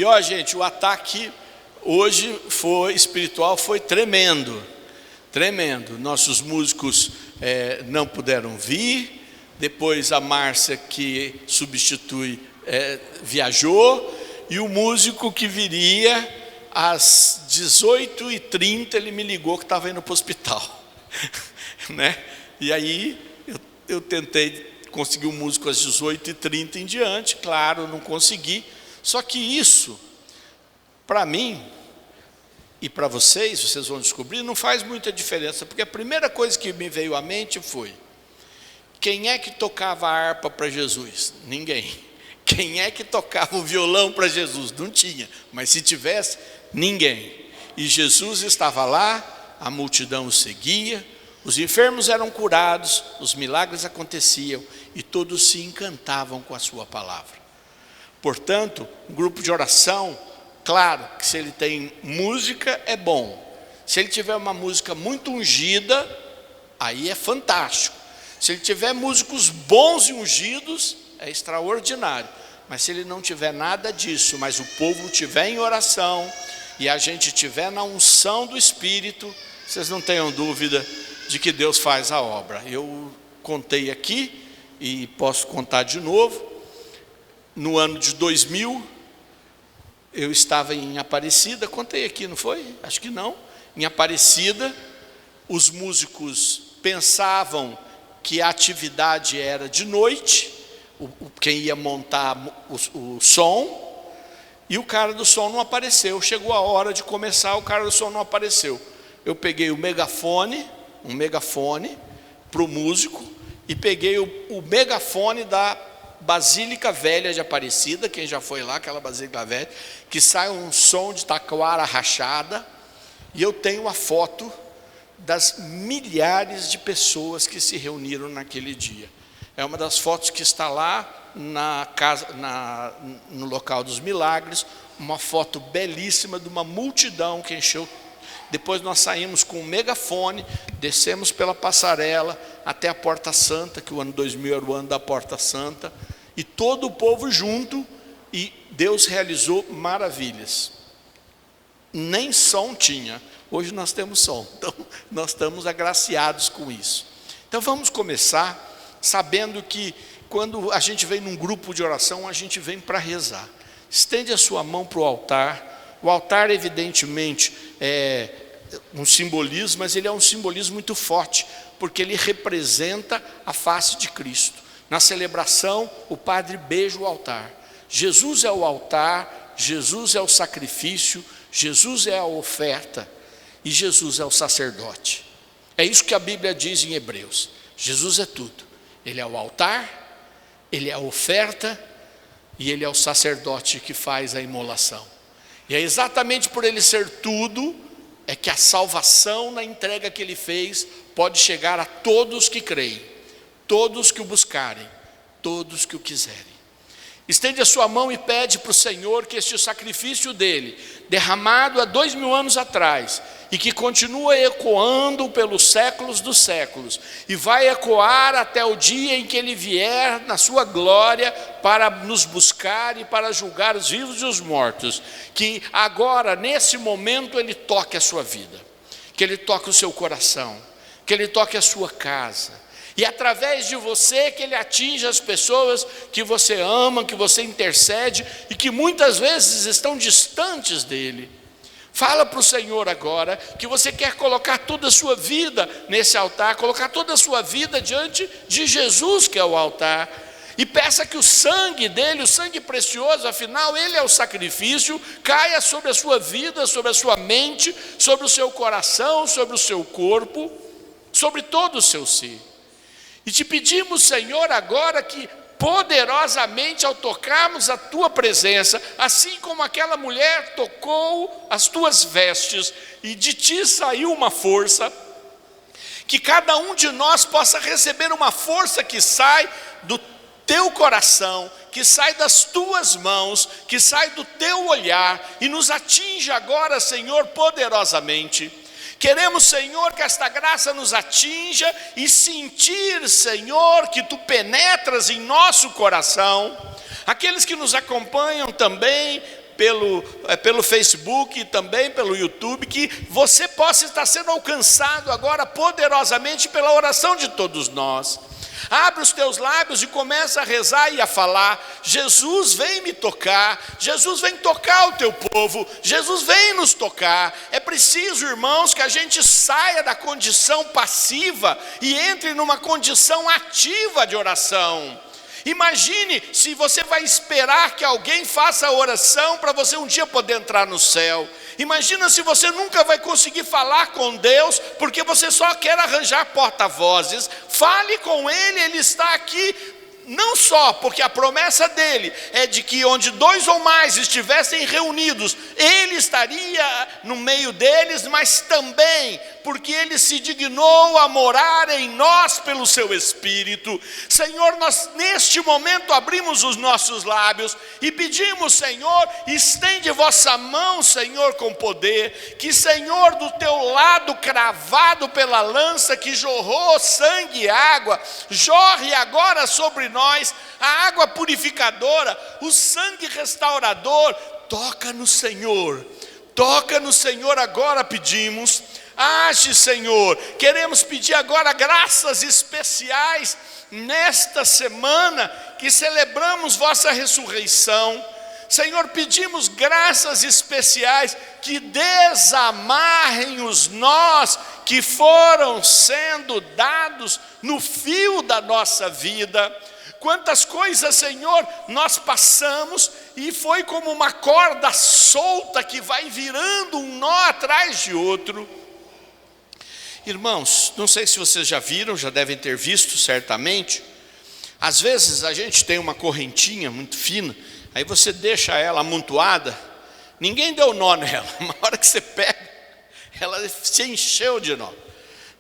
E ó, gente, o ataque hoje espiritual foi tremendo, tremendo. Nossos músicos não puderam vir. Depois a Márcia, que substitui, viajou. E o músico que viria às 18h30, ele me ligou que estava indo para o hospital. Né? E aí eu tentei conseguir um músico às 18h30 em diante. Claro, não consegui. Só que isso, para mim e para vocês vão descobrir, não faz muita diferença. Porque a primeira coisa que me veio à mente foi: quem é que tocava a harpa para Jesus? Ninguém. Quem é que tocava o violão para Jesus? Não tinha. Mas se tivesse, ninguém. E Jesus estava lá, a multidão o seguia, os enfermos eram curados, os milagres aconteciam e todos se encantavam com a sua palavra. Portanto, um grupo de oração, claro que se ele tem música é bom. Se ele tiver uma música muito ungida, aí é fantástico. Se ele tiver músicos bons e ungidos, é extraordinário. Mas se ele não tiver nada disso, mas o povo estiver em oração e a gente estiver na unção do Espírito, vocês não tenham dúvida de que Deus faz a obra. Eu contei aqui e posso contar de novo. No ano de 2000, eu estava em Aparecida, contei aqui, não foi? Acho que não. Em Aparecida, os músicos pensavam que a atividade era de noite, quem ia montar o som, e o cara do som não apareceu. Chegou a hora de começar, o cara do som não apareceu. Eu peguei um megafone para o músico, e peguei o megafone da Basílica Velha de Aparecida. Quem já foi lá, aquela Basílica Velha, que sai um som de taquara rachada, e eu tenho a foto das milhares de pessoas que se reuniram naquele dia. É uma das fotos que está lá no local dos milagres, uma foto belíssima de uma multidão que encheu. Depois nós saímos com um megafone, descemos pela passarela até a Porta Santa, que o ano 2000 era o ano da Porta Santa, e todo o povo junto, e Deus realizou maravilhas. Nem som tinha. Hoje nós temos som, então nós estamos agraciados com isso. Então vamos começar sabendo que quando a gente vem num grupo de oração, a gente vem para rezar. Estende a sua mão para o altar. O altar evidentemente é um simbolismo, mas ele é um simbolismo muito forte, porque ele representa a face de Cristo. Na celebração, o padre beija o altar. Jesus é o altar, Jesus é o sacrifício, Jesus é a oferta, e Jesus é o sacerdote. É isso que a Bíblia diz em Hebreus. Jesus é tudo. Ele é o altar, ele é a oferta, e ele é o sacerdote que faz a imolação. E é exatamente por ele ser tudo, é que a salvação na entrega que ele fez pode chegar a todos que creem, todos que o buscarem, todos que o quiserem. Estende a sua mão e pede para o Senhor que este sacrifício dele, derramado há 2000 anos atrás, e que continua ecoando pelos séculos dos séculos, e vai ecoar até o dia em que ele vier na sua glória para nos buscar e para julgar os vivos e os mortos, que agora, nesse momento, ele toque a sua vida, que ele toque o seu coração, que ele toque a sua casa, e através de você que ele atinja as pessoas que você ama, que você intercede e que muitas vezes estão distantes dele. Fala para o Senhor agora que você quer colocar toda a sua vida nesse altar, colocar toda a sua vida diante de Jesus, que é o altar, e peça que o sangue dele, o sangue precioso, afinal ele é o sacrifício, caia sobre a sua vida, sobre a sua mente, sobre o seu coração, sobre o seu corpo, sobre todo o seu ser. E te pedimos, Senhor, agora que poderosamente ao tocarmos a tua presença, assim como aquela mulher tocou as tuas vestes e de ti saiu uma força, que cada um de nós possa receber uma força que sai do teu coração, que sai das tuas mãos, que sai do teu olhar e nos atinge agora, Senhor, poderosamente. Queremos, Senhor, que esta graça nos atinja e sentir, Senhor, que Tu penetras em nosso coração. Aqueles que nos acompanham também pelo Facebook e também pelo YouTube, que você possa estar sendo alcançado agora poderosamente pela oração de todos nós. Abre os teus lábios e começa a rezar e a falar: Jesus vem me tocar, Jesus vem tocar o teu povo, Jesus vem nos tocar. É preciso, irmãos, que a gente saia da condição passiva e entre numa condição ativa de oração. Imagine se você vai esperar que alguém faça a oração para você um dia poder entrar no céu. Imagina se você nunca vai conseguir falar com Deus, porque você só quer arranjar porta-vozes. Fale com Ele, Ele está aqui. Não só porque a promessa dele é de que onde 2 ou mais estivessem reunidos, ele estaria no meio deles, mas também porque ele se dignou a morar em nós pelo seu Espírito. Senhor, nós neste momento abrimos os nossos lábios e pedimos: Senhor, estende vossa mão, Senhor, com poder, que, Senhor, do teu lado cravado pela lança que jorrou sangue e água, jorre agora sobre nós a água purificadora, o sangue restaurador. Toca no Senhor agora, pedimos. Age, Senhor. Queremos pedir agora graças especiais nesta semana que celebramos vossa ressurreição. Senhor, pedimos graças especiais que desamarrem os nós que foram sendo dados no fio da nossa vida. Quantas coisas, Senhor, nós passamos e foi como uma corda solta que vai virando um nó atrás de outro. Irmãos, não sei se vocês já viram, já devem ter visto certamente. Às vezes a gente tem uma correntinha muito fina, aí você deixa ela amontoada, ninguém deu nó nela, uma hora que você pega, ela se encheu de nó,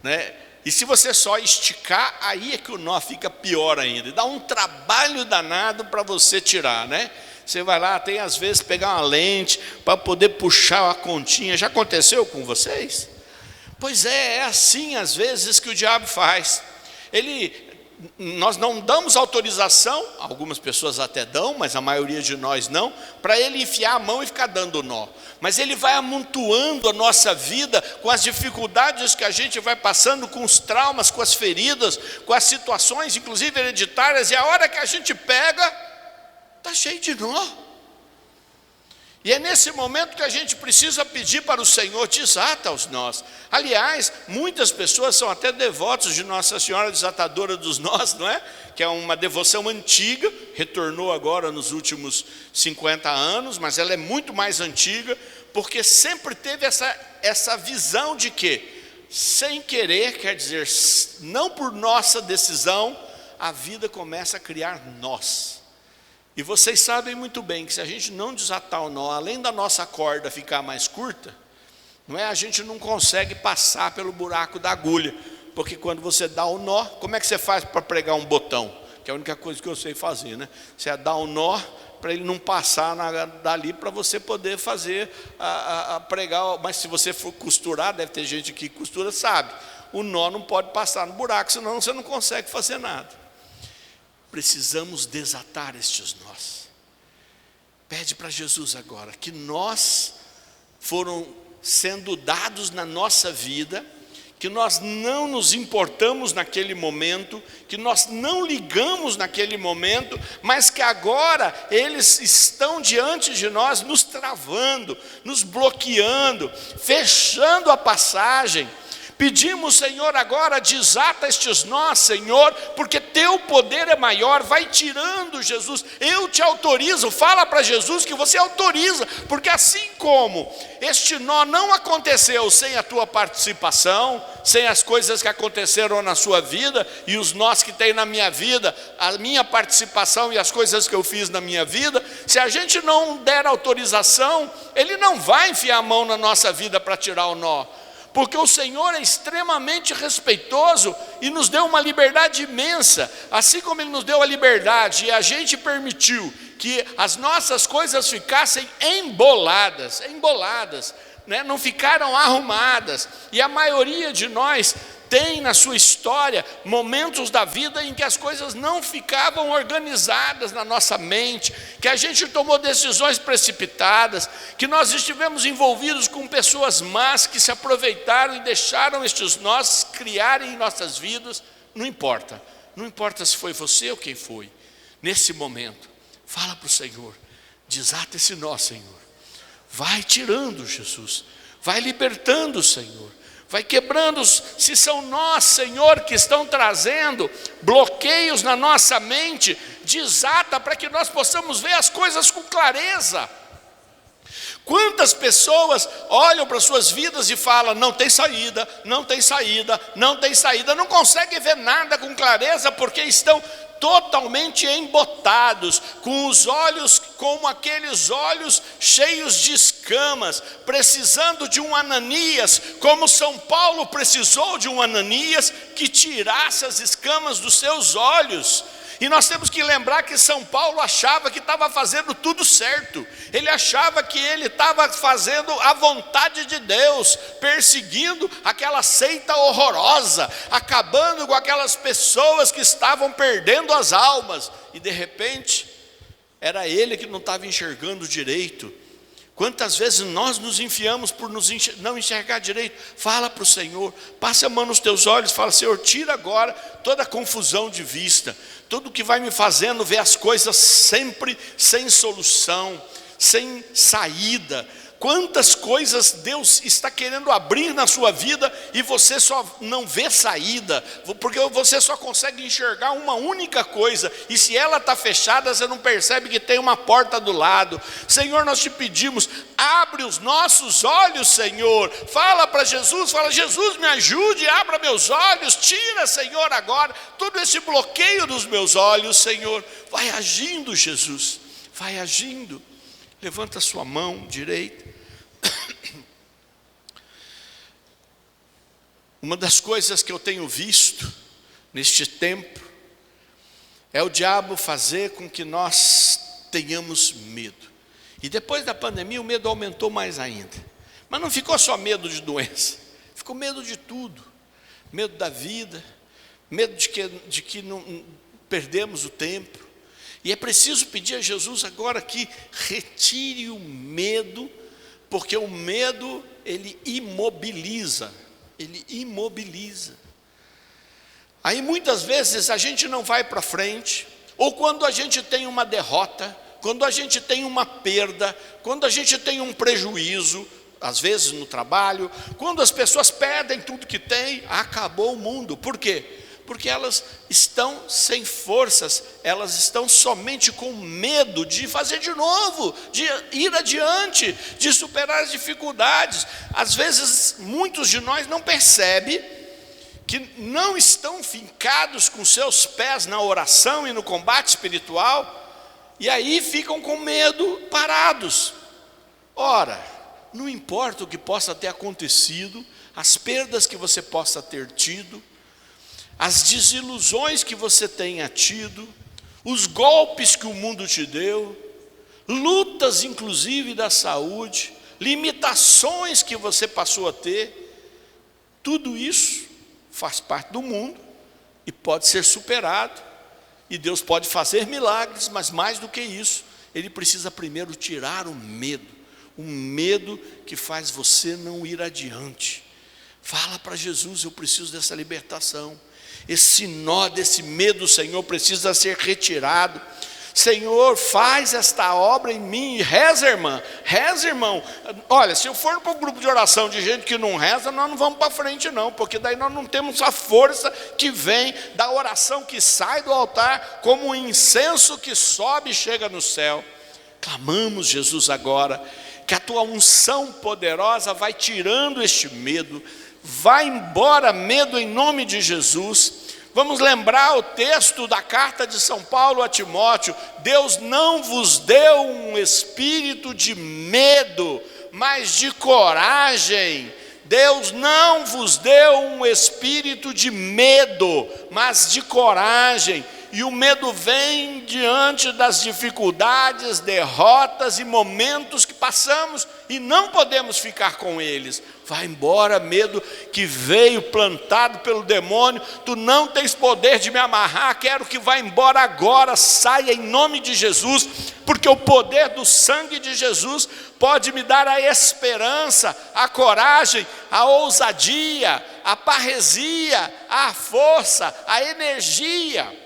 né? E se você só esticar, aí é que o nó fica pior ainda, e dá um trabalho danado para você tirar, né? Você vai lá, tem às vezes pegar uma lente para poder puxar a continha. Já aconteceu com vocês? Pois é assim às vezes que o diabo faz. Nós não damos autorização, algumas pessoas até dão, mas a maioria de nós não, para ele enfiar a mão e ficar dando nó. Mas ele vai amontoando a nossa vida com as dificuldades que a gente vai passando, com os traumas, com as feridas, com as situações, inclusive hereditárias, e a hora que a gente pega, está cheio de nó. E é nesse momento que a gente precisa pedir para o Senhor: desata os nós. Aliás, muitas pessoas são até devotos de Nossa Senhora Desatadora dos Nós, não é? Que é uma devoção antiga, retornou agora nos últimos 50 anos, mas ela é muito mais antiga, porque sempre teve essa visão de que, sem querer, quer dizer, não por nossa decisão, a vida começa a criar nós. E vocês sabem muito bem que se a gente não desatar o nó, além da nossa corda ficar mais curta, não é? A gente não consegue passar pelo buraco da agulha, porque quando você dá o nó, como é que você faz para pregar um botão? Que é a única coisa que eu sei fazer, né? Você dá o nó para ele não passar dali, para você poder fazer a pregar. Mas se você for costurar, deve ter gente que costura, sabe, o nó não pode passar no buraco, senão você não consegue fazer nada. Precisamos desatar estes nós. Pede para Jesus agora que nós foram sendo dados na nossa vida, que nós não nos importamos naquele momento, que nós não ligamos naquele momento, mas que agora eles estão diante de nós, nos travando, nos bloqueando, fechando a passagem. Pedimos, Senhor, agora desata estes nós, Senhor, porque teu poder é maior. Vai tirando, Jesus. Eu te autorizo. Fala para Jesus que você autoriza, porque assim como este nó não aconteceu sem a tua participação, sem as coisas que aconteceram na sua vida e os nós que tem na minha vida, a minha participação e as coisas que eu fiz na minha vida, se a gente não der autorização, ele não vai enfiar a mão na nossa vida para tirar o nó. Porque o Senhor é extremamente respeitoso e nos deu uma liberdade imensa. Assim como Ele nos deu a liberdade e a gente permitiu que as nossas coisas ficassem emboladas, né? Não ficaram arrumadas. E a maioria de nós tem na sua história momentos da vida em que as coisas não ficavam organizadas na nossa mente, que a gente tomou decisões precipitadas, que nós estivemos envolvidos com pessoas más que se aproveitaram e deixaram estes nós criarem em nossas vidas. Não importa se foi você ou quem foi. Nesse momento, fala para o Senhor, desata esse nó, Senhor. Vai tirando, Jesus, vai libertando, Senhor. Vai quebrando, se são nós, Senhor, que estão trazendo bloqueios na nossa mente, desata para que nós possamos ver as coisas com clareza. Quantas pessoas olham para suas vidas e falam, não tem saída, não tem saída, não tem saída, não conseguem ver nada com clareza porque estão totalmente embotados, com os olhos como aqueles olhos cheios de escamas, precisando de um Ananias, como São Paulo precisou de um Ananias que tirasse as escamas dos seus olhos. E nós temos que lembrar que São Paulo achava que estava fazendo tudo certo. Ele achava que ele estava fazendo a vontade de Deus, perseguindo aquela seita horrorosa, acabando com aquelas pessoas que estavam perdendo as almas. E de repente, era ele que não estava enxergando direito. Quantas vezes nós nos enfiamos por não enxergar direito? Fala para o Senhor, passa a mão nos teus olhos, fala, Senhor, tira agora toda a confusão de vista, tudo que vai me fazendo ver as coisas sempre sem solução, sem saída. Quantas coisas Deus está querendo abrir na sua vida e você só não vê saída, porque você só consegue enxergar uma única coisa, e se ela está fechada, você não percebe que tem uma porta do lado. Senhor, nós te pedimos, abre os nossos olhos, Senhor. Fala para Jesus, fala, Jesus, me ajude, abra meus olhos, tira, Senhor, agora todo esse bloqueio dos meus olhos, Senhor. Vai agindo, Jesus, vai agindo. Levanta a sua mão direita. Uma das coisas que eu tenho visto neste tempo é o diabo fazer com que nós tenhamos medo. E depois da pandemia o medo aumentou mais ainda. Mas não ficou só medo de doença, ficou medo de tudo. Medo da vida, medo de que não perdemos o tempo. E é preciso pedir a Jesus agora que retire o medo, porque o medo, ele imobiliza. Ele imobiliza. Aí muitas vezes a gente não vai para frente, ou quando a gente tem uma derrota, quando a gente tem uma perda, quando a gente tem um prejuízo, às vezes no trabalho, quando as pessoas perdem tudo que tem, acabou o mundo. Por quê? Porque elas estão sem forças, elas estão somente com medo de fazer de novo, de ir adiante, de superar as dificuldades. Às vezes, muitos de nós não percebem que não estão fincados com seus pés na oração e no combate espiritual, e aí ficam com medo, parados. Ora, não importa o que possa ter acontecido, as perdas que você possa ter tido, as desilusões que você tenha tido, os golpes que o mundo te deu, lutas inclusive da saúde, limitações que você passou a ter, tudo isso faz parte do mundo e pode ser superado, e Deus pode fazer milagres, mas mais do que isso, Ele precisa primeiro tirar o medo que faz você não ir adiante. Fala para Jesus, eu preciso dessa libertação. Esse nó desse medo, Senhor, precisa ser retirado. Senhor, faz esta obra em mim. Reza, irmã, reza, irmão. Olha, se eu for para um grupo de oração de gente que não reza, nós não vamos para frente não, porque daí nós não temos a força que vem da oração que sai do altar, como um incenso que sobe e chega no céu. Clamamos, Jesus, agora, que a tua unção poderosa vai tirando este medo. Vai embora medo em nome de Jesus. Vamos lembrar o texto da carta de São Paulo a Timóteo. Deus não vos deu um espírito de medo, mas de coragem. Deus não vos deu um espírito de medo, mas de coragem. e o medo vem diante das dificuldades, derrotas e momentos que passamos e não podemos ficar com eles. Vai embora, medo que veio plantado pelo demônio, tu não tens poder de me amarrar, quero que vá embora agora, saia em nome de Jesus, porque o poder do sangue de Jesus pode me dar a esperança, a coragem, a ousadia, a parresia, a força, a energia.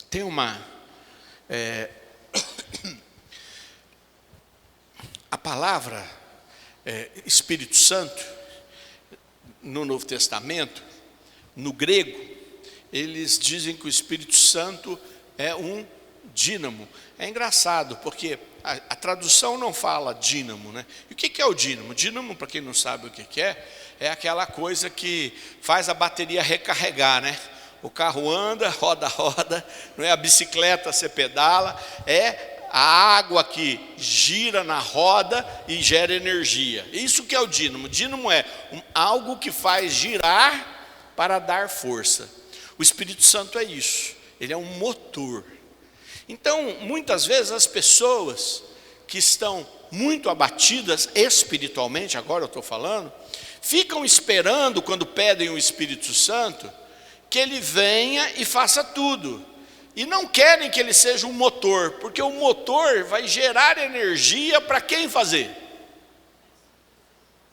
Tem a palavra Espírito Santo, no Novo Testamento, no grego, eles dizem que o Espírito Santo é um dínamo. É engraçado, porque a tradução não fala dínamo, né? E o que é o dínamo? Dínamo, para quem não sabe o que é aquela coisa que faz a bateria recarregar, né? O carro anda, roda, não é a bicicleta, você pedala, é a água que gira na roda e gera energia. Isso que é o dínamo. O dínamo é algo que faz girar para dar força. O Espírito Santo é isso, ele é um motor. Então, muitas vezes as pessoas que estão muito abatidas espiritualmente, agora eu estou falando, ficam esperando, quando pedem o Espírito Santo, que ele venha e faça tudo. E não querem que ele seja um motor, porque o motor vai gerar energia para quem fazer?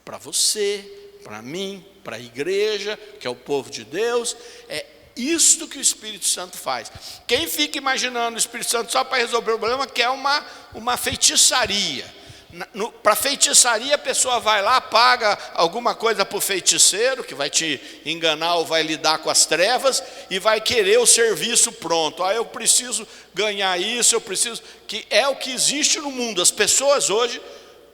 Para você, para mim, para a igreja, que é o povo de Deus. É isto que o Espírito Santo faz. Quem fica imaginando o Espírito Santo só para resolver o problema quer uma feitiçaria. Para feitiçaria, a pessoa vai lá, paga alguma coisa para o feiticeiro, que vai te enganar ou vai lidar com as trevas, e vai querer o serviço pronto. Eu preciso ganhar isso, eu preciso... Que é o que existe no mundo. As pessoas hoje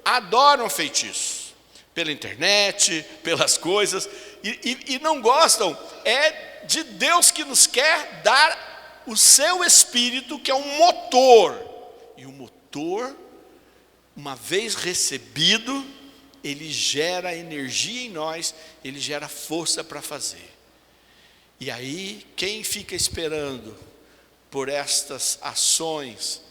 adoram feitiços, pela internet, pelas coisas, e não gostam. É de Deus que nos quer dar o seu Espírito, que é um motor. E o motor, uma vez recebido, ele gera energia em nós, ele gera força para fazer. E aí, quem fica esperando por estas ações,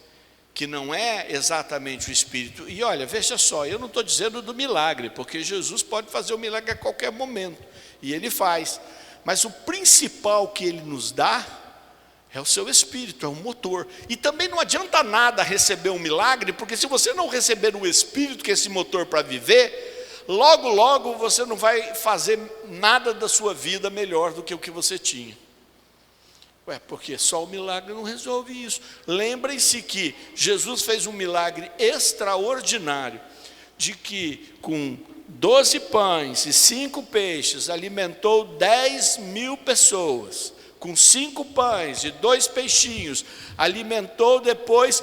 que não é exatamente o Espírito, e olha, veja só, eu não estou dizendo do milagre, porque Jesus pode fazer o milagre a qualquer momento, e ele faz, mas o principal que ele nos dá é o seu Espírito, é um motor. E também não adianta nada receber um milagre, porque se você não receber o Espírito, que é esse motor para viver, logo, logo você não vai fazer nada da sua vida melhor do que o que você tinha. Porque só o milagre não resolve isso. Lembrem-se que Jesus fez um milagre extraordinário, de que com 12 pães e 5 peixes alimentou 10.000 pessoas. Com 5 pães e 2 peixinhos, alimentou depois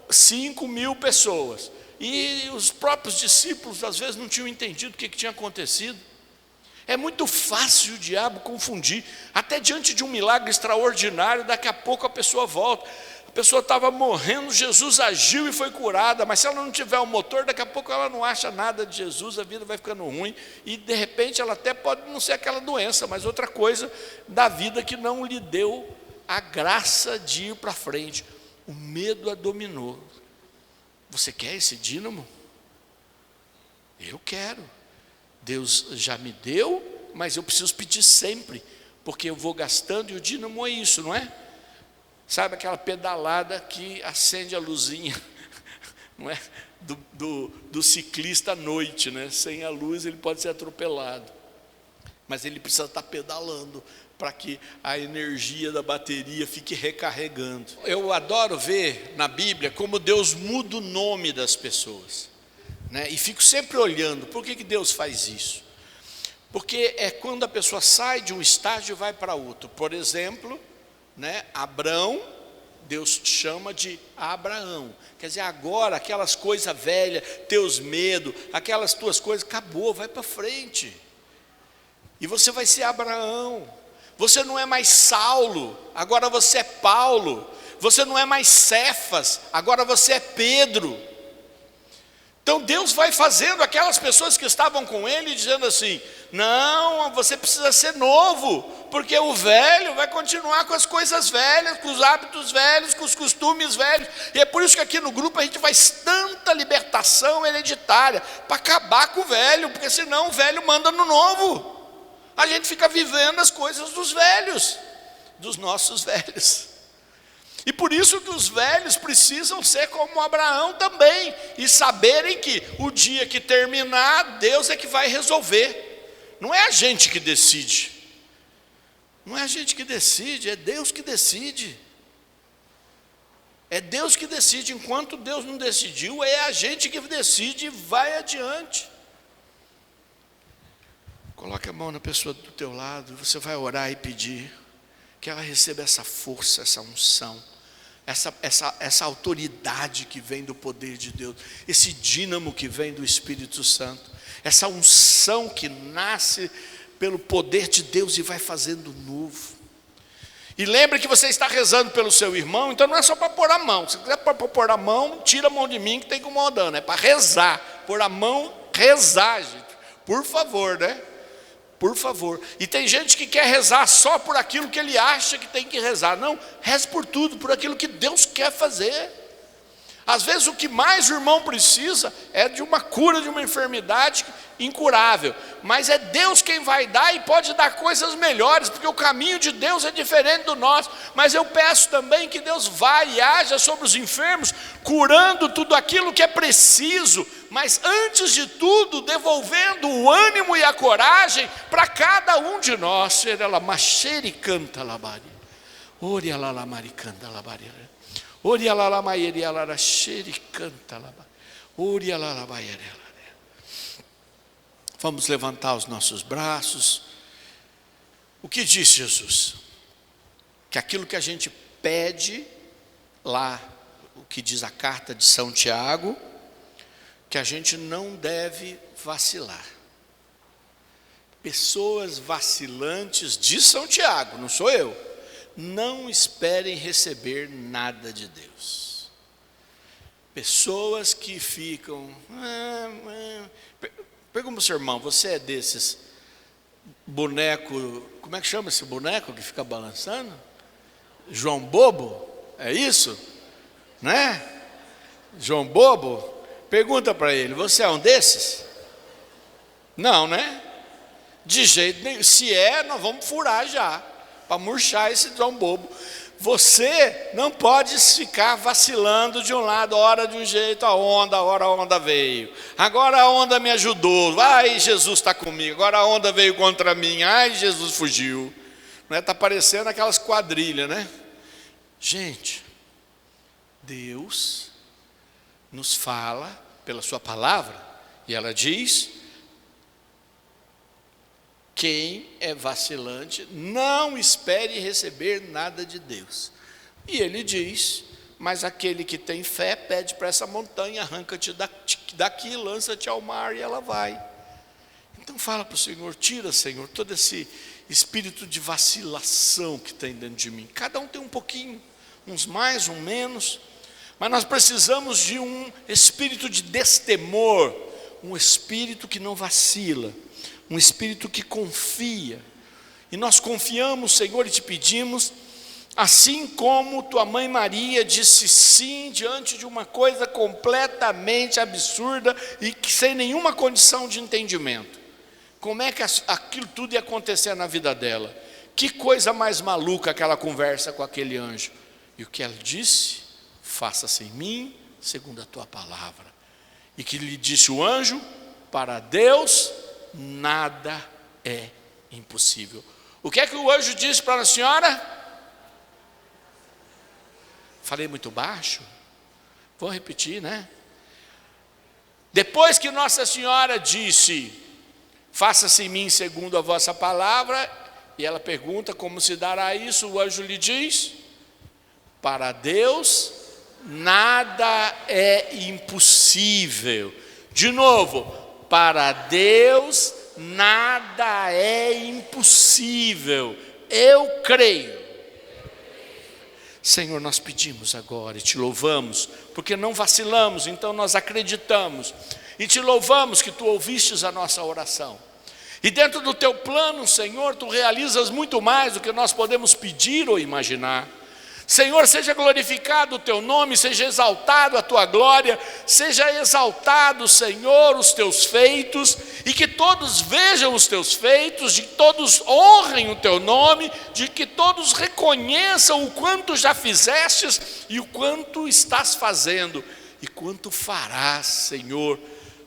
5.000 pessoas. E os próprios discípulos às vezes não tinham entendido o que tinha acontecido. É muito fácil o diabo confundir. Até diante de um milagre extraordinário, daqui a pouco a pessoa volta. A pessoa estava morrendo, Jesus agiu e foi curada, mas se ela não tiver o motor, daqui a pouco ela não acha nada de Jesus, a vida vai ficando ruim, e de repente ela até pode não ser aquela doença, mas outra coisa da vida que não lhe deu a graça de ir para frente. O medo a dominou. Você quer esse dínamo? Eu quero. Deus já me deu, mas eu preciso pedir sempre, porque eu vou gastando, e o dínamo é isso, não é? Sabe aquela pedalada que acende a luzinha, não é? Do ciclista à noite, né? Sem a luz ele pode ser atropelado, mas ele precisa estar pedalando para que a energia da bateria fique recarregando. Eu adoro ver na Bíblia como Deus muda o nome das pessoas, né? E fico sempre olhando, por que Deus faz isso? Porque é quando a pessoa sai de um estágio e vai para outro. Por exemplo, né, Abrão, Deus chama de Abraão. Quer dizer, agora aquelas coisas velhas, teus medos, aquelas tuas coisas, acabou, vai para frente. E você vai ser Abraão. Você não é mais Saulo, agora você é Paulo. Você não é mais Cefas, agora você é Pedro. Então Deus vai fazendo aquelas pessoas que estavam com ele, dizendo assim: não, você precisa ser novo, porque o velho vai continuar com as coisas velhas, com os hábitos velhos, com os costumes velhos. E é por isso que aqui no grupo a gente faz tanta libertação hereditária, para acabar com o velho, porque senão o velho manda no novo. A gente fica vivendo as coisas dos velhos, dos nossos velhos. E por isso que os velhos precisam ser como Abraão também, e saberem que o dia que terminar, Deus é que vai resolver. Não é a gente que decide. Não é a gente que decide, é Deus que decide. É Deus que decide. Enquanto Deus não decidiu, é a gente que decide e vai adiante. Coloque a mão na pessoa do teu lado, você vai orar e pedir que ela receba essa força, essa unção, essa autoridade que vem do poder de Deus, esse dínamo que vem do Espírito Santo, essa unção que nasce pelo poder de Deus e vai fazendo novo. E lembre que você está rezando pelo seu irmão, então não é só para pôr a mão. Se quiser pôr a mão, tira a mão de mim que está incomodando. É para rezar, pôr a mão, rezar, gente. Por favor, né? Por favor. E tem gente que quer rezar só por aquilo que ele acha que tem que rezar. Não, reze por tudo, por aquilo que Deus quer fazer. Às vezes o que mais o irmão precisa é de uma cura de uma enfermidade incurável. Mas é Deus quem vai dar e pode dar coisas melhores, porque o caminho de Deus é diferente do nosso. Mas eu peço também que Deus vá e haja sobre os enfermos, curando tudo aquilo que é preciso, mas antes de tudo, devolvendo o ânimo e a coragem para cada um de nós. Vamos levantar os nossos braços. O que disse Jesus? Que aquilo que a gente pede lá, o que diz a carta de São Tiago, que a gente não deve vacilar. Pessoas vacilantes, diz São Tiago, não sou eu, não esperem receber nada de Deus. Pessoas que ficam... Pergunta para o seu irmão, você é desses boneco, como é que chama esse boneco que fica balançando? João Bobo? É isso? Né? João Bobo? Pergunta para ele, você é um desses? Não, né? De jeito nenhum. Se é, nós vamos furar já, para murchar esse João Bobo. Você não pode ficar vacilando de um lado, hora de um jeito, hora a onda veio. Agora a onda me ajudou, ai, Jesus está comigo. Agora a onda veio contra mim, ai, Jesus fugiu. Está parecendo aquelas quadrilhas, né? Gente, Deus nos fala pela sua palavra, e ela diz: quem é vacilante, não espere receber nada de Deus. E ele diz: mas aquele que tem fé, pede para essa montanha, arranca-te daqui, lança-te ao mar, e ela vai. Então fala para o Senhor, tira, Senhor, todo esse espírito de vacilação que tem dentro de mim. Cada um tem um pouquinho, uns mais, uns menos, mas nós precisamos de um espírito de destemor, um espírito que não vacila, um espírito que confia. E nós confiamos, Senhor, e te pedimos, assim como tua mãe Maria disse sim diante de uma coisa completamente absurda e que sem nenhuma condição de entendimento. Como é que aquilo tudo ia acontecer na vida dela? Que coisa mais maluca aquela conversa com aquele anjo. E o que ela disse? Faça-se em mim segundo a tua palavra. E que lhe disse o anjo? Para Deus nada é impossível. O que é que o anjo disse para a senhora? Falei muito baixo? Vou repetir, né? Depois que Nossa Senhora disse: faça-se em mim segundo a vossa palavra, e ela pergunta como se dará isso, o anjo lhe diz: para Deus nada é impossível. De novo, para Deus nada é impossível. Eu creio. Senhor, nós pedimos agora e te louvamos, porque não vacilamos, então nós acreditamos. E te louvamos que tu ouvistes a nossa oração. E dentro do teu plano, Senhor, tu realizas muito mais do que nós podemos pedir ou imaginar. Senhor, seja glorificado o teu nome, seja exaltado a tua glória, seja exaltado, Senhor, os teus feitos, e que todos vejam os teus feitos, de que todos honrem o teu nome, de que todos reconheçam o quanto já fizestes e o quanto estás fazendo e quanto farás, Senhor,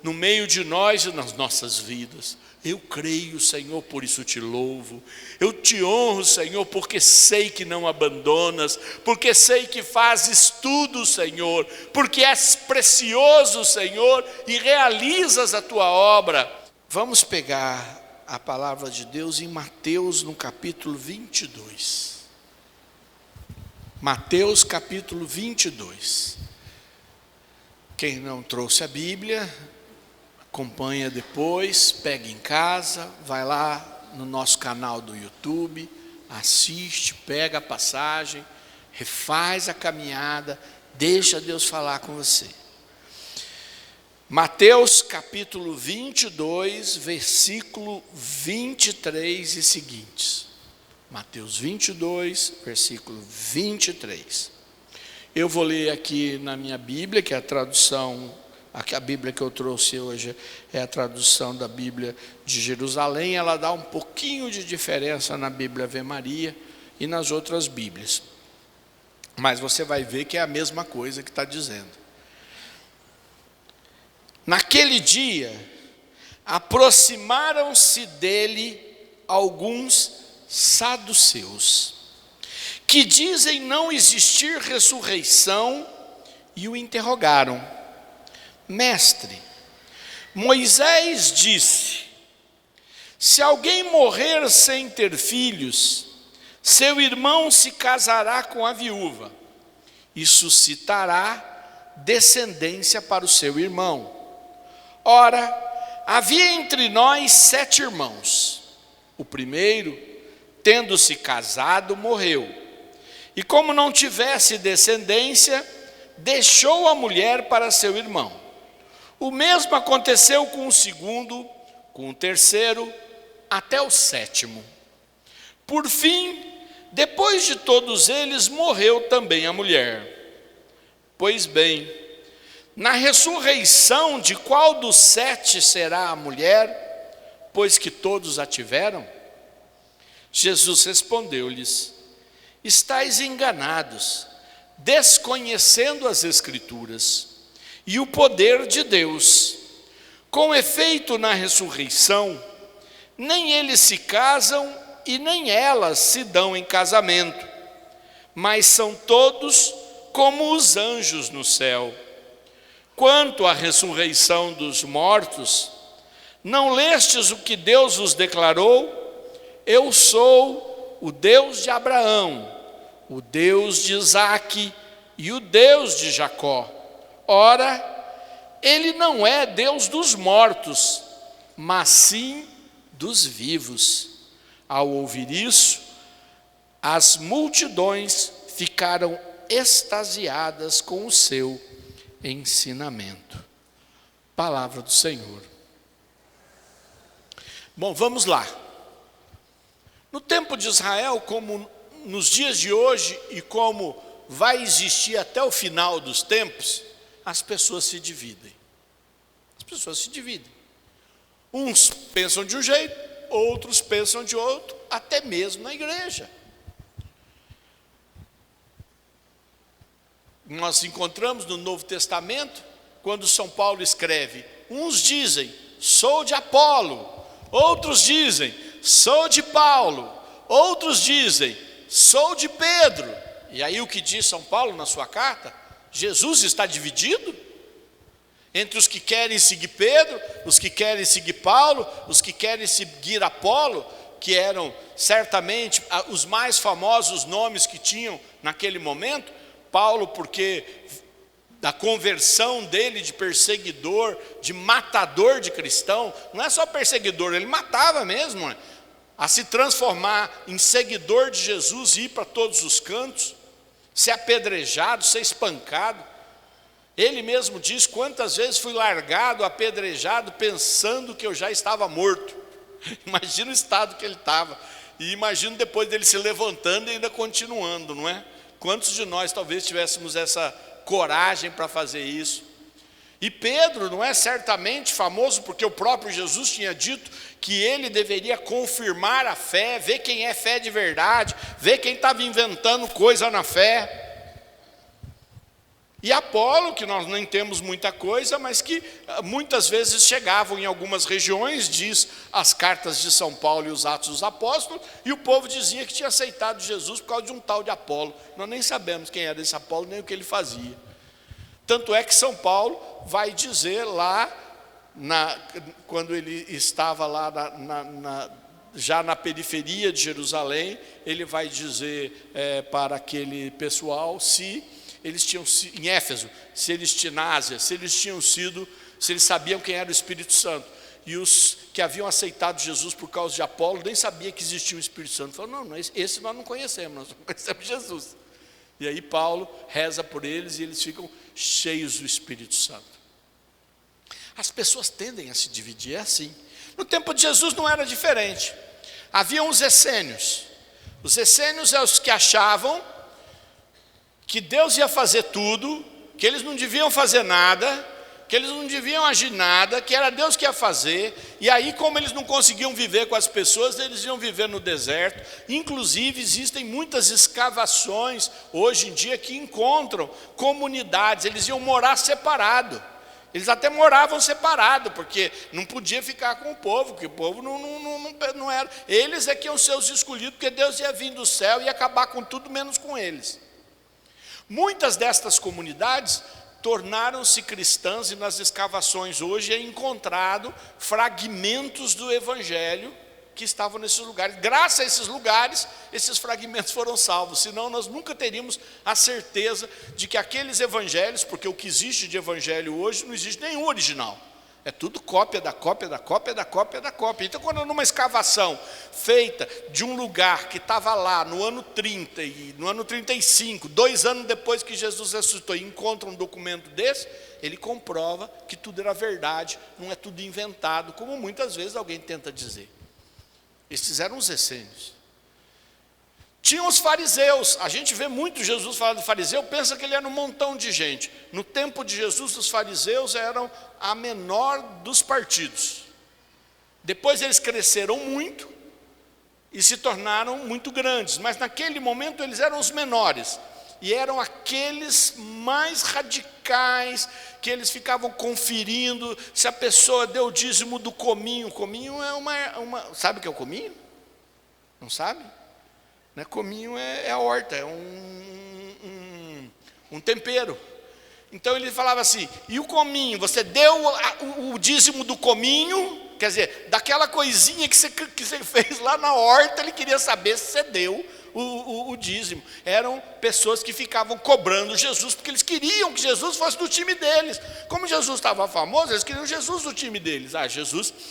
no meio de nós e nas nossas vidas. Eu creio, Senhor, por isso te louvo. Eu te honro, Senhor, porque sei que não abandonas, porque sei que fazes tudo, Senhor, porque és precioso, Senhor, e realizas a tua obra. Vamos pegar a palavra de Deus em Mateus, no capítulo 22. Mateus, capítulo 22. Quem não trouxe a Bíblia, acompanha depois, pega em casa, vai lá no nosso canal do YouTube, assiste, pega a passagem, refaz a caminhada, deixa Deus falar com você. Mateus capítulo 22, versículo 23 e seguintes. Mateus 22, versículo 23. Eu vou ler aqui na minha Bíblia, que é a tradução. A Bíblia que eu trouxe hoje é a tradução da Bíblia de Jerusalém. Ela dá um pouquinho de diferença na Bíblia Ave Maria e nas outras Bíblias. Mas você vai ver que é a mesma coisa que está dizendo. Naquele dia, aproximaram-se dele alguns saduceus, que dizem não existir ressurreição, e o interrogaram. Mestre, Moisés disse: se alguém morrer sem ter filhos, seu irmão se casará com a viúva e suscitará descendência para o seu irmão. Ora, havia entre nós 7 irmãos. O primeiro, tendo-se casado, morreu, e como não tivesse descendência, deixou a mulher para seu irmão. O mesmo aconteceu com o segundo, com o terceiro, até o 7º. Por fim, depois de todos eles, morreu também a mulher. Pois bem, na ressurreição, de qual dos 7 será a mulher, pois que todos a tiveram? Jesus respondeu-lhes: estais enganados, desconhecendo as Escrituras e o poder de Deus. Com efeito, na ressurreição, nem eles se casam e nem elas se dão em casamento, mas são todos como os anjos no céu. Quanto à ressurreição dos mortos, não lestes o que Deus vos declarou? Eu sou o Deus de Abraão, o Deus de Isaque e o Deus de Jacó. Ora, ele não é Deus dos mortos, mas sim dos vivos. Ao ouvir isso, as multidões ficaram extasiadas com o seu ensinamento. Palavra do Senhor. Bom, vamos lá. No tempo de Israel, como nos dias de hoje e como vai existir até o final dos tempos, as pessoas se dividem. As pessoas se dividem. Uns pensam de um jeito, outros pensam de outro, até mesmo na igreja. Nós encontramos no Novo Testamento, quando São Paulo escreve, uns dizem, sou de Apolo, outros dizem, sou de Paulo, outros dizem, sou de Pedro. E aí o que diz São Paulo na sua carta? Jesus está dividido entre os que querem seguir Pedro, os que querem seguir Paulo, os que querem seguir Apolo, que eram certamente os mais famosos nomes que tinham naquele momento. Paulo, porque da conversão dele de perseguidor, de matador de cristão, não é só perseguidor, ele matava mesmo, né? A se transformar em seguidor de Jesus e ir para todos os cantos. ser apedrejado, ser espancado. Ele mesmo diz: quantas vezes fui largado, apedrejado, pensando que eu já estava morto. Imagina o estado que ele estava. E imagino depois dele se levantando e ainda continuando, não é? Quantos de nós talvez tivéssemos essa coragem para fazer isso? E Pedro, não é, certamente famoso porque o próprio Jesus tinha dito que ele deveria confirmar a fé, ver quem é fé de verdade, ver quem estava inventando coisa na fé. E Apolo, que nós nem temos muita coisa, mas que muitas vezes chegavam em algumas regiões, diz as cartas de São Paulo e os Atos dos Apóstolos, e o povo dizia que tinha aceitado Jesus por causa de um tal de Apolo. Nós nem sabemos quem era esse Apolo, nem o que ele fazia. Tanto é que São Paulo vai dizer lá, quando ele estava lá já na periferia de Jerusalém, ele vai dizer para aquele pessoal se eles tinham em Éfeso, se eles tinham na Ásia, se eles sabiam quem era o Espírito Santo. E os que haviam aceitado Jesus por causa de Apolo nem sabiam que existia o Espírito Santo. Falaram: não, esse nós não conhecemos, nós não conhecemos Jesus. E aí Paulo reza por eles e eles ficam cheios do Espírito Santo. As pessoas tendem a se dividir, é assim. No tempo de Jesus não era diferente. Havia uns essênios. Os essênios são os que achavam que Deus ia fazer tudo, que eles não deviam fazer nada, que eles não deviam agir nada, que era Deus que ia fazer. E aí, como eles não conseguiam viver com as pessoas, eles iam viver no deserto. Inclusive, existem muitas escavações hoje em dia que encontram comunidades. Eles iam morar separado. Eles até moravam separado, porque não podia ficar com o povo, porque o povo não era. Eles é que iam ser os escolhidos, porque Deus ia vir do céu e ia acabar com tudo menos com eles. Muitas destas comunidades tornaram-se cristãs, e nas escavações hoje é encontrado fragmentos do Evangelho que estavam nesses lugares. Graças a esses lugares, esses fragmentos foram salvos, senão nós nunca teríamos a certeza de que aqueles evangelhos, porque o que existe de evangelho hoje não existe nenhum original. É tudo cópia da cópia da cópia da cópia da cópia. Então, quando numa escavação feita de um lugar que estava lá no ano 30 e no ano 35, 2 anos depois que Jesus ressuscitou, e encontra um documento desse, ele comprova que tudo era verdade, não é tudo inventado, como muitas vezes alguém tenta dizer. Esses eram os essênios. Tinham os fariseus. A gente vê muito Jesus falar do fariseu, pensa que ele era um montão de gente. No tempo de Jesus, os fariseus eram a menor dos partidos. Depois eles cresceram muito e se tornaram muito grandes, mas naquele momento eles eram os menores. E eram aqueles mais radicais, que eles ficavam conferindo se a pessoa deu o dízimo do cominho. O cominho é sabe o que é o cominho? Não sabe? Né? Cominho é a horta, é um tempero. Então ele falava assim: e o cominho, você deu o dízimo do cominho? Quer dizer, daquela coisinha que você fez lá na horta, ele queria saber se você deu o dízimo. Eram pessoas que ficavam cobrando Jesus, porque eles queriam que Jesus fosse do time deles. Como Jesus estava famoso, eles queriam Jesus do time deles.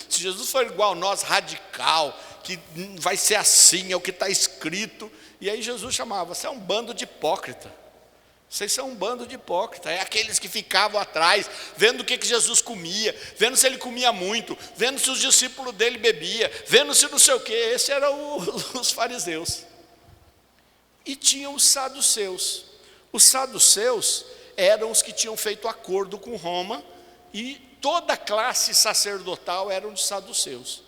Se Jesus for igual a nós, radical, que vai ser assim, é o que está escrito. E aí Jesus chamava: você é um bando de hipócrita. Vocês são um bando de hipócritas. É aqueles que ficavam atrás, vendo o que Jesus comia, vendo se ele comia muito, vendo se os discípulos dele bebiam, vendo se não sei o quê. Esses eram os fariseus. E tinham os saduceus. Os saduceus eram os que tinham feito acordo com Roma, e toda a classe sacerdotal eram de saduceus.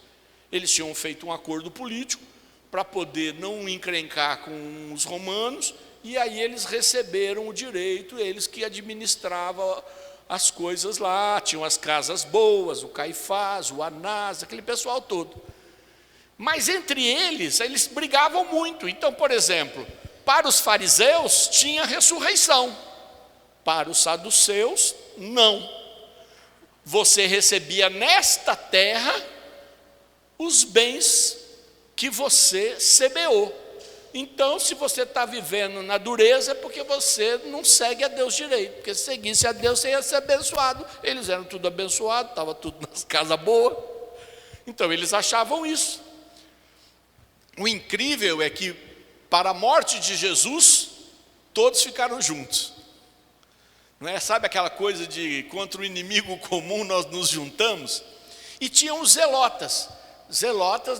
Eles tinham feito um acordo político para poder não encrencar com os romanos, e aí eles receberam o direito, eles que administravam as coisas lá, tinham as casas boas, o Caifás, o Anás, aquele pessoal todo. Mas entre eles brigavam muito. Então, por exemplo, para os fariseus tinha ressurreição, para os saduceus não. Você recebia nesta terra os bens que você semeou. Então, se você está vivendo na dureza, é porque você não segue a Deus direito. Porque se seguisse a Deus, você ia ser abençoado. Eles eram tudo abençoados, estava tudo nas casas boas. Então, eles achavam isso. O incrível é que, para a morte de Jesus, todos ficaram juntos. Não é? Sabe aquela coisa de contra o inimigo comum nós nos juntamos? E tinham os zelotas,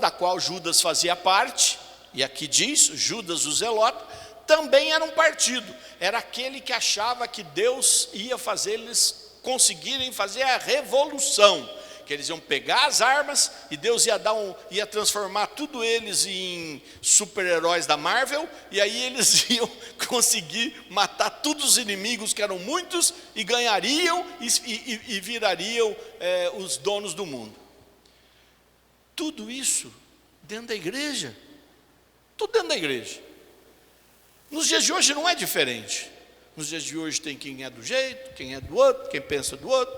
da qual Judas fazia parte, e aqui diz, Judas o zelota, também era um partido, era aquele que achava que Deus ia fazer eles conseguirem fazer a revolução, que eles iam pegar as armas e Deus ia transformar tudo eles em super-heróis da Marvel, e aí eles iam conseguir matar todos os inimigos, que eram muitos, e ganhariam e virariam os donos do mundo. Tudo isso dentro da igreja, tudo dentro da igreja. Nos dias de hoje não é diferente. Nos dias de hoje tem quem é do jeito, quem é do outro, quem pensa do outro,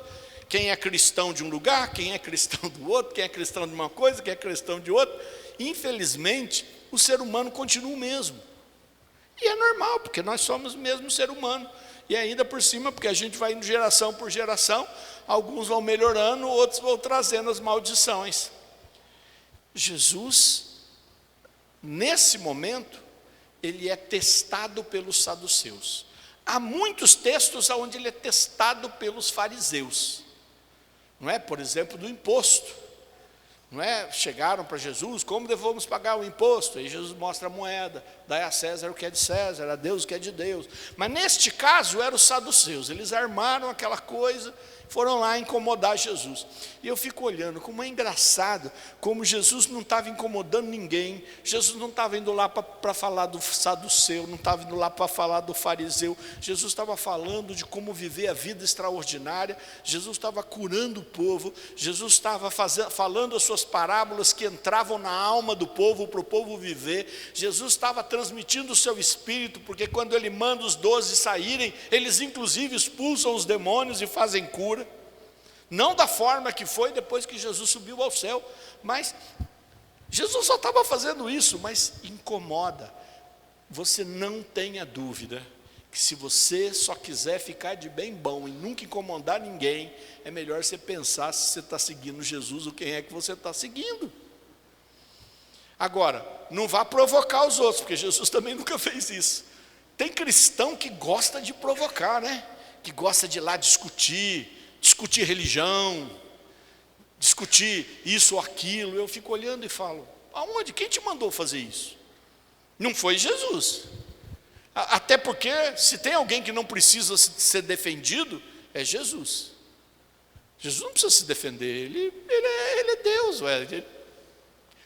quem é cristão de um lugar, quem é cristão do outro, quem é cristão de uma coisa, quem é cristão de outra. Infelizmente, o ser humano continua o mesmo. E é normal, porque nós somos o mesmo ser humano. E ainda por cima, porque a gente vai indo geração por geração, alguns vão melhorando, outros vão trazendo as maldições. Jesus, nesse momento, ele é testado pelos saduceus. Há muitos textos onde ele é testado pelos fariseus. Não é? Por exemplo, do imposto. Não é? Chegaram para Jesus, como devemos pagar o imposto? Aí Jesus mostra a moeda, dai a César o que é de César, a Deus o que é de Deus. Mas neste caso eram os saduceus, eles armaram aquela coisa, foram lá incomodar Jesus. E eu fico olhando, como é engraçado, como Jesus não estava incomodando ninguém, Jesus não estava indo lá para falar do saduceu, não estava indo lá para falar do fariseu, Jesus estava falando de como viver a vida extraordinária, Jesus estava curando o povo, Jesus estava falando as suas parábolas que entravam na alma do povo, para o povo viver, Jesus estava transmitindo o seu espírito, porque quando ele manda os 12 saírem, eles inclusive expulsam os demônios e fazem cura. Não da forma que foi depois que Jesus subiu ao céu, mas Jesus só estava fazendo isso, mas incomoda. Você não tenha dúvida que se você só quiser ficar de bem bom e nunca incomodar ninguém, é melhor você pensar se você está seguindo Jesus ou quem é que você está seguindo. Agora, não vá provocar os outros, porque Jesus também nunca fez isso. Tem cristão que gosta de provocar, né? Que gosta de ir lá discutir religião, discutir isso ou aquilo. Eu fico olhando e falo, aonde? Quem te mandou fazer isso? Não foi Jesus. Até porque, se tem alguém que não precisa ser defendido, é Jesus. Jesus não precisa se defender, ele é Deus. O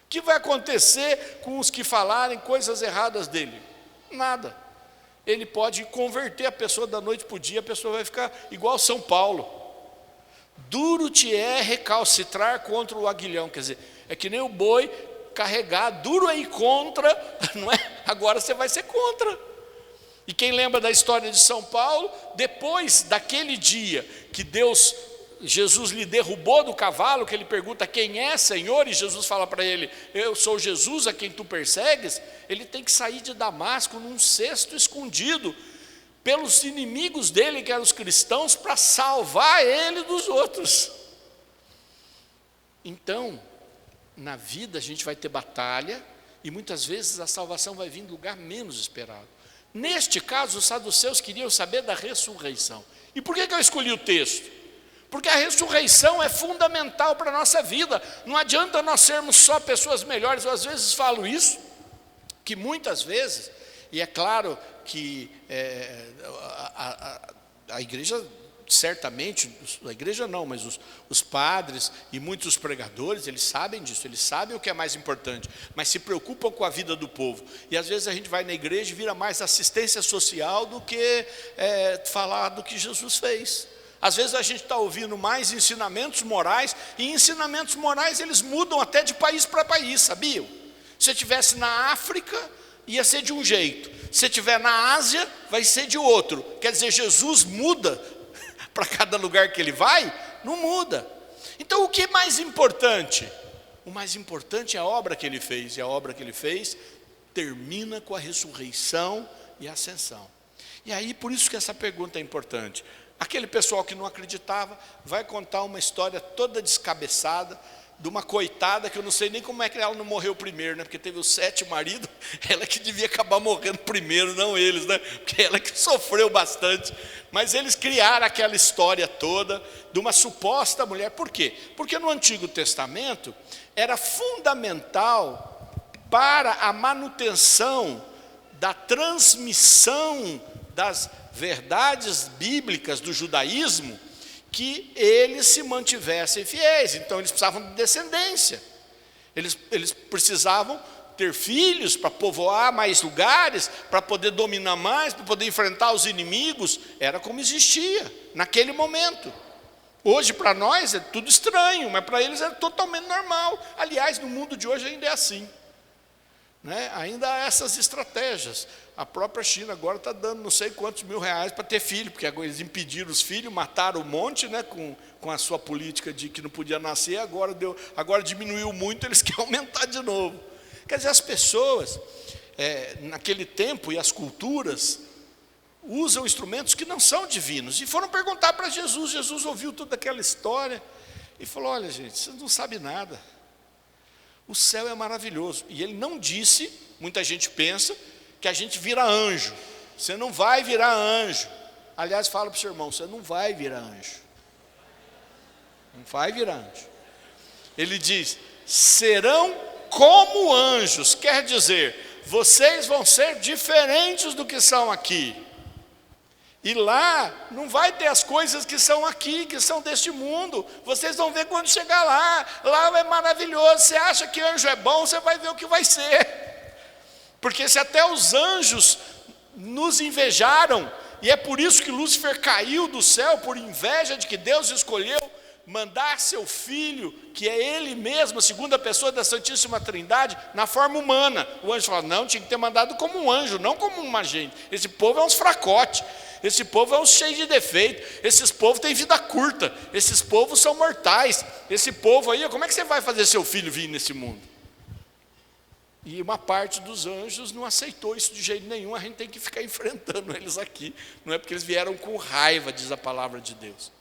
que vai acontecer com os que falarem coisas erradas dele? Nada. Ele pode converter a pessoa da noite para o dia, a pessoa vai ficar igual São Paulo. Duro te é recalcitrar contra o aguilhão, quer dizer, é que nem o boi carregar, duro é ir contra, não é? Agora você vai ser contra. E quem lembra da história de São Paulo, depois daquele dia que Jesus lhe derrubou do cavalo, que ele pergunta quem é, Senhor, e Jesus fala para ele, eu sou Jesus a quem tu persegues, ele tem que sair de Damasco num cesto escondido, pelos inimigos dele, que eram os cristãos, para salvar ele dos outros. Então, na vida a gente vai ter batalha, e muitas vezes a salvação vai vir do lugar menos esperado. Neste caso, os saduceus queriam saber da ressurreição. E por que eu escolhi o texto? Porque a ressurreição é fundamental para a nossa vida. Não adianta nós sermos só pessoas melhores. Eu às vezes falo isso, que muitas vezes, e é claro que a igreja, certamente, a igreja não, mas os padres e muitos pregadores, eles sabem disso, eles sabem o que é mais importante, mas se preocupam com a vida do povo. E às vezes a gente vai na igreja e vira mais assistência social do que falar do que Jesus fez. Às vezes a gente está ouvindo mais ensinamentos morais, e ensinamentos morais eles mudam até de país para país, sabiam? Se você estivesse na África, ia ser de um jeito. Se estiver na Ásia, vai ser de outro. Quer dizer, Jesus muda para cada lugar que ele vai? Não muda. Então o que é mais importante? O mais importante é a obra que ele fez. E a obra que ele fez termina com a ressurreição e a ascensão. E aí, por isso que essa pergunta é importante. Aquele pessoal que não acreditava vai contar uma história toda descabeçada, de uma coitada, que eu não sei nem como é que ela não morreu primeiro, né? Porque teve os 7 maridos, ela que devia acabar morrendo primeiro, não eles, né? Porque ela que sofreu bastante. Mas eles criaram aquela história toda de uma suposta mulher. Por quê? Porque no Antigo Testamento era fundamental para a manutenção da transmissão das verdades bíblicas do judaísmo, que eles se mantivessem fiéis. Então eles precisavam de descendência, eles precisavam ter filhos para povoar mais lugares, para poder dominar mais, para poder enfrentar os inimigos. Era como existia naquele momento. Hoje para nós é tudo estranho, mas para eles é totalmente normal. Aliás, no mundo de hoje ainda é assim, né? Ainda há essas estratégias. A própria China agora está dando não sei quantos mil reais para ter filho, porque agora eles impediram os filhos, mataram um monte, né, com a sua política de que não podia nascer, agora diminuiu muito, eles querem aumentar de novo. Quer dizer, as pessoas, naquele tempo, e as culturas, usam instrumentos que não são divinos, e foram perguntar para Jesus. Jesus ouviu toda aquela história e falou: olha, gente, vocês não sabem nada, o céu é maravilhoso. E ele não disse, muita gente pensa, que a gente vira anjo. Você não vai virar anjo. Aliás, fala para o seu irmão: você não vai virar anjo. Não vai virar anjo. Ele diz: serão como anjos. Quer dizer, vocês vão ser diferentes do que são aqui. E lá não vai ter as coisas que são aqui, que são deste mundo. Vocês vão ver quando chegar lá. Lá é maravilhoso. Você acha que anjo é bom, você vai ver o que vai ser. Porque se até os anjos nos invejaram, e é por isso que Lúcifer caiu do céu, por inveja de que Deus escolheu mandar seu filho, que é ele mesmo, a segunda pessoa da Santíssima Trindade, na forma humana. O anjo fala: não, tinha que ter mandado como um anjo, não como uma gente. Esse povo é uns fracotes, esse povo é uns cheios de defeito, esses povos têm vida curta, esses povos são mortais, esse povo aí, como é que você vai fazer seu filho vir nesse mundo? E uma parte dos anjos não aceitou isso de jeito nenhum. A gente tem que ficar enfrentando eles aqui. Não é porque eles vieram com raiva, diz a palavra de Deus.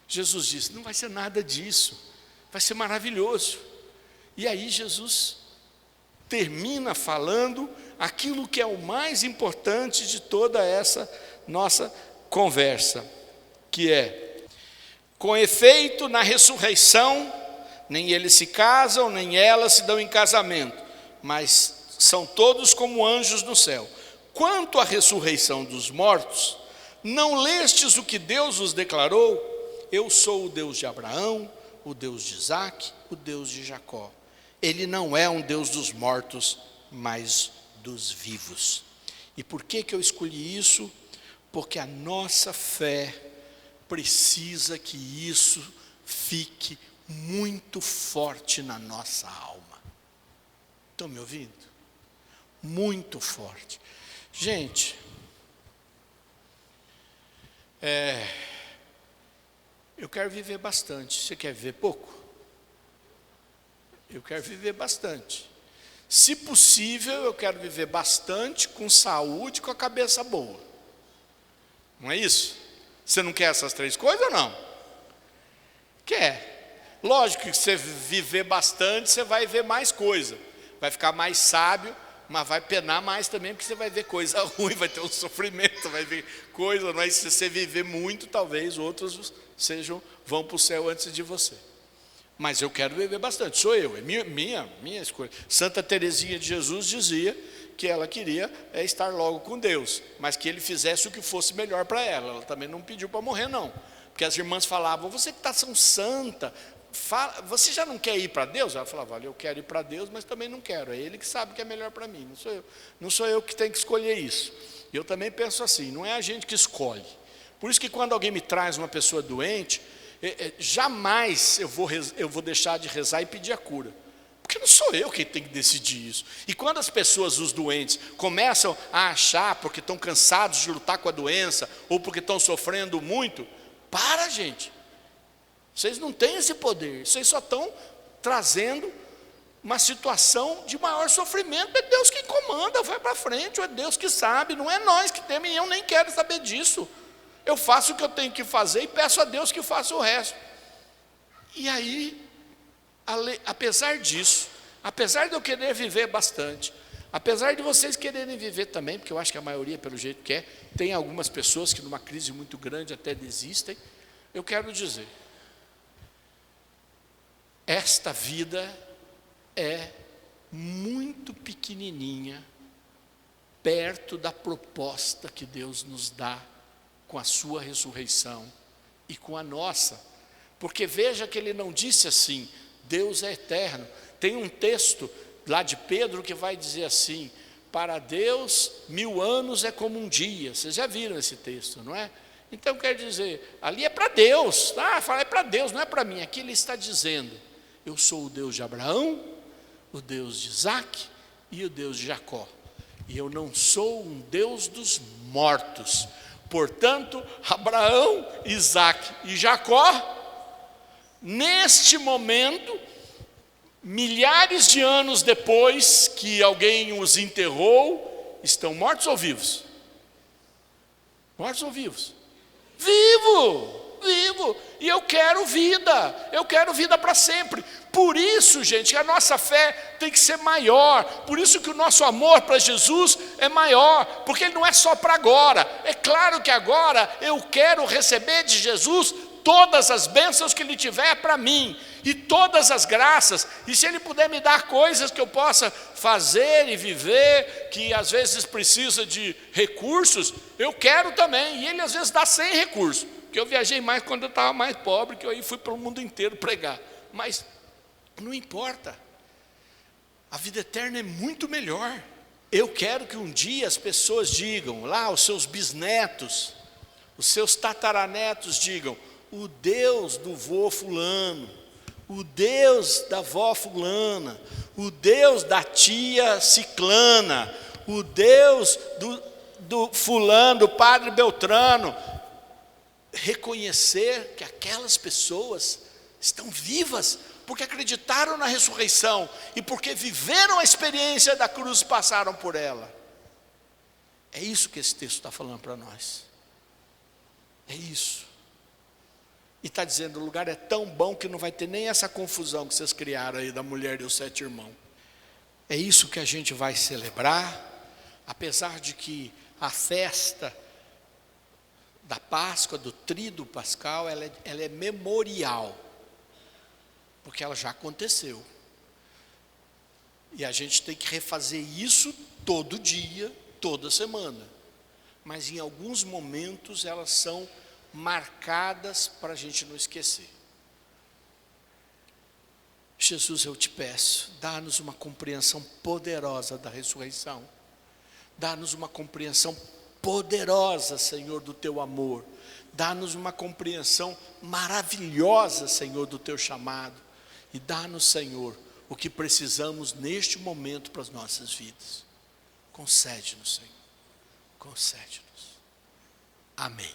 Jesus disse: não vai ser nada disso, vai ser maravilhoso. E aí Jesus termina falando aquilo que é o mais importante de toda essa nossa conversa, que é: com efeito, na ressurreição, nem eles se casam, nem elas se dão em casamento, mas são todos como anjos no céu. Quanto à ressurreição dos mortos, não lestes o que Deus vos declarou? Eu sou o Deus de Abraão, o Deus de Isaque, o Deus de Jacó. Ele não é um Deus dos mortos, mas dos vivos. E por que eu escolhi isso? Porque a nossa fé precisa que isso fique muito forte na nossa alma. Estão me ouvindo? Muito forte. Gente, eu quero viver bastante. Você quer viver pouco? Eu quero viver bastante. Se possível, eu quero viver bastante, com saúde, com a cabeça boa. Não é isso? Você não quer essas 3 coisas ou não? Quer. Lógico que você viver bastante, você vai ver mais coisa. Vai ficar mais sábio, mas vai penar mais também, porque você vai ver coisa ruim, vai ter um sofrimento, vai ver coisa. Mas se você viver muito, talvez outros vão para o céu antes de você. Mas eu quero viver bastante, sou eu, é minha escolha. Santa Teresinha de Jesus dizia que ela queria estar logo com Deus, mas que ele fizesse o que fosse melhor para ela. Ela também não pediu para morrer, não. Porque as irmãs falavam: você que está tão santa, você já não quer ir para Deus? Ela falava: olha, eu quero ir para Deus, mas também não quero. É Ele que sabe o que é melhor para mim, não sou eu. Não sou eu que tenho que escolher isso. Eu também penso assim, não é a gente que escolhe. Por isso que quando alguém me traz uma pessoa doente, jamais eu vou deixar de rezar e pedir a cura. Porque não sou eu quem tem que decidir isso. E quando as pessoas, os doentes, começam a achar, porque estão cansados de lutar com a doença, ou porque estão sofrendo muito, para, gente. Vocês não têm esse poder, vocês só estão trazendo uma situação de maior sofrimento. É Deus quem comanda, vai para frente, é Deus que sabe, não é nós que temos, e eu nem quero saber disso. Eu faço o que eu tenho que fazer e peço a Deus que faça o resto. E aí, apesar disso, apesar de eu querer viver bastante, apesar de vocês quererem viver também, porque eu acho que a maioria, pelo jeito que tem algumas pessoas que numa crise muito grande até desistem, eu quero dizer, esta vida é muito pequenininha, perto da proposta que Deus nos dá com a sua ressurreição e com a nossa. Porque veja que ele não disse assim, Deus é eterno. Tem um texto lá de Pedro que vai dizer assim, para Deus 1000 anos é como um dia. Vocês já viram esse texto, não é? Então quer dizer, ali é para Deus, fala, é para Deus, não é para mim. Aqui ele está dizendo, eu sou o Deus de Abraão, o Deus de Isaac e o Deus de Jacó. E eu não sou um Deus dos mortos. Portanto, Abraão, Isaac e Jacó, neste momento, milhares de anos depois que alguém os enterrou, estão mortos ou vivos? Mortos ou vivos? Vivo, e eu quero vida para sempre. Por isso, gente, a nossa fé tem que ser maior, por isso que o nosso amor para Jesus é maior, porque ele não é só para agora. É claro que agora eu quero receber de Jesus todas as bênçãos que ele tiver para mim, e todas as graças, e se ele puder me dar coisas que eu possa fazer e viver, que às vezes precisa de recursos, eu quero também, e ele às vezes dá sem recursos, porque eu viajei mais quando eu estava mais pobre, que eu aí fui pelo mundo inteiro pregar, mas não importa, a vida eterna é muito melhor. Eu quero que um dia as pessoas digam, lá os seus bisnetos, os seus tataranetos digam, o Deus do vô fulano, o Deus da vó fulana, o Deus da tia ciclana, o Deus do fulano, do padre Beltrano. Reconhecer que aquelas pessoas estão vivas, porque acreditaram na ressurreição, e porque viveram a experiência da cruz e passaram por ela. É isso que esse texto está falando para nós. É isso. E está dizendo, o lugar é tão bom que não vai ter nem essa confusão que vocês criaram aí da mulher e os 7 irmãos. É isso que a gente vai celebrar, apesar de que a festa da Páscoa, do Tríduo Pascal, ela é memorial, porque ela já aconteceu. E a gente tem que refazer isso todo dia, toda semana. Mas em alguns momentos elas são marcadas para a gente não esquecer. Jesus, eu te peço, dá-nos uma compreensão poderosa da ressurreição. Dá-nos uma compreensão poderosa, Senhor, do teu amor. Dá-nos uma compreensão maravilhosa, Senhor, do teu chamado. E dá-nos, Senhor, o que precisamos neste momento para as nossas vidas. Concede-nos, Senhor. Concede-nos. Amém.